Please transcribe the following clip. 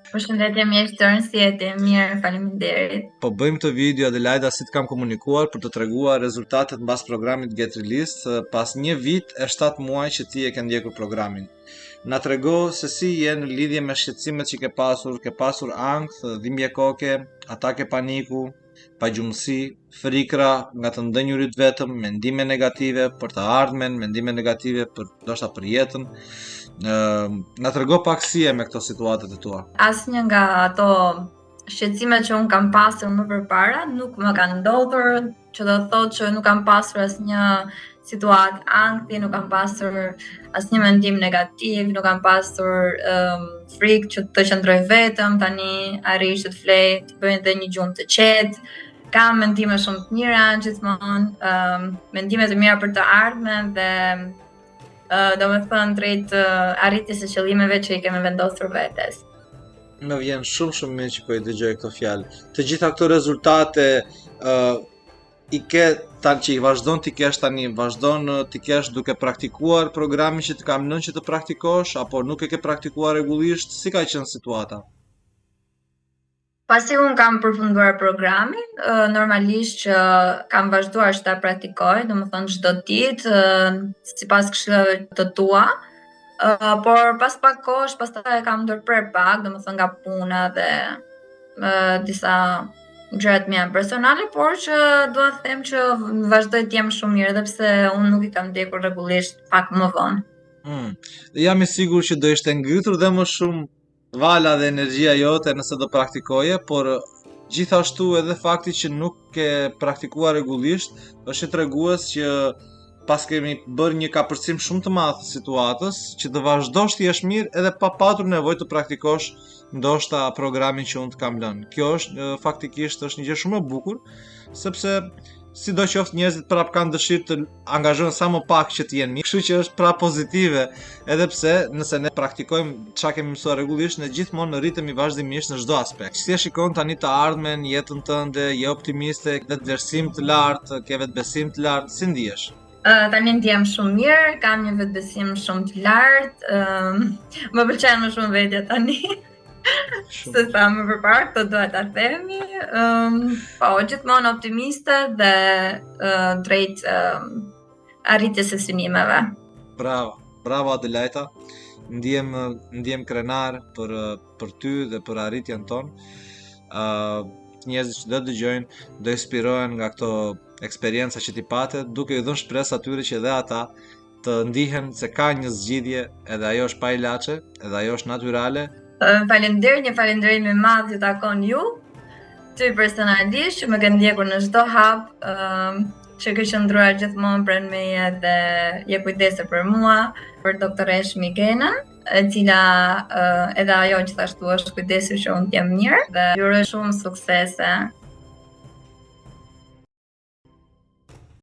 Përshëndetje mjeshtër, si jeti? Mirë, faleminderit. Po bëjmë këtë video Adelaida si të kam komunikuar për të treguar rezultatet mbas programit Get Released pas një vit e 7 muaj që ti e ke ndjekur programin. Na trego se si je në lidhje me shqetësimet që ke pasur ankth, dhimbje koke, atake paniku, pagjumësi, frikra nga të ndënjurit vetëm, mendime negative për të ardhmen, mendime negative për ndoshta për jetën. Na trego pak si je me këto situatet e tua. Asnjë nga ato shqetësimet që unë kam pasur më përpara nuk më kanë ndodhur, që do thotë që nuk kam pasur asnjë situatë ankthi, nuk kam pasur asnjë mendim negativ, nuk kam pasur frikë që të qëndroj vetëm, tani arrij të flej, të bëj edhe një gjumë të qetë. Kam mendime shumë të mira gjithmonë, mendime të mira për të ardhmen dhe do me thënë drejt arritjes së qëllimeve që i kemi vendosur vetes. Më vjen shumë mirë që po i dëgjoj këto fjalë. Të gjitha këto rezultate i ke tani që i vazhdon ti kesh tani, vazhdon ti kesh duke praktikuar programin që të kam lënë që të praktikosh apo nuk e ke praktikuar rregullisht, si ka qenë situata? Pasi unë kam përfunduar programin, normalisht që kam vazhduar që ta praktikoj, domethënë çdo ditë, sipas këshillave të tua, por pas pak kohësh pastaj e kam ndërprer pak, domethënë nga puna dhe disa gjërat mia personale, por që dua të them që vazhdoj të jem shumë mirë edhe pse unë nuk i kam ndjekur rregullisht pak më vonë. Jam i sigurt që do ishte ngritur dhe më shumë vala dhe energjia jote nëse do praktikoje, por gjithashtu edhe fakti që nuk ke praktikuar rregullisht është tregues që pas kemi bërë një kapërcim shumë të madh të situatës, që të vazhdosh të jesh mirë edhe pa patur nevojë të praktikosh ndoshta programin që unë të kam lënë. Kjo është faktikisht është një gjë shumë e bukur, sepse sidoqoftë njerëzit prap kanë dëshirë të angazhohen sa më pak që të jenë mirë, kështu që është prap pozitive, edhe pse nëse ne praktikojmë çka kemi mësuar rregullisht, ne gjithmonë rritemi vazhdimisht në çdo aspekt. Si e shikon tani të ardhmen, jetën tënde, je optimiste, ke vlerësim të lartë, ke vetbesim të lartë, si ndihesh? Tani ndihem shumë mirë, kam një vetbesim shumë të lartë, më pëlqen më shumë vetja tani. Se sa më përpara këtë duhet ta themi, po gjithmonë optimiste dhe drejt arritjes së synimeve. Bravo Adelaida. Ndihem krenar për ty dhe për arritjen tonë. Njerëzit që do dëgjojnë do inspirohen nga këto eksperienca që ti pate, duke i dhënë shpresë atyre që dhe ata të ndihen se ka një zgjidhje, edhe ajo është pa ilaçe, edhe ajo është natyrale. Një falënderim i madh ju takon ju, ty personalisht që më ke ndjekur në çdo hap, që ke qëndruar gjithmonë pranë meje dhe je kujdesur për mua, për doktoresh Migenën, e cila edhe ajo gjithashtu është kujdesur që unë të jem mirë dhe ju uroj shumë suksese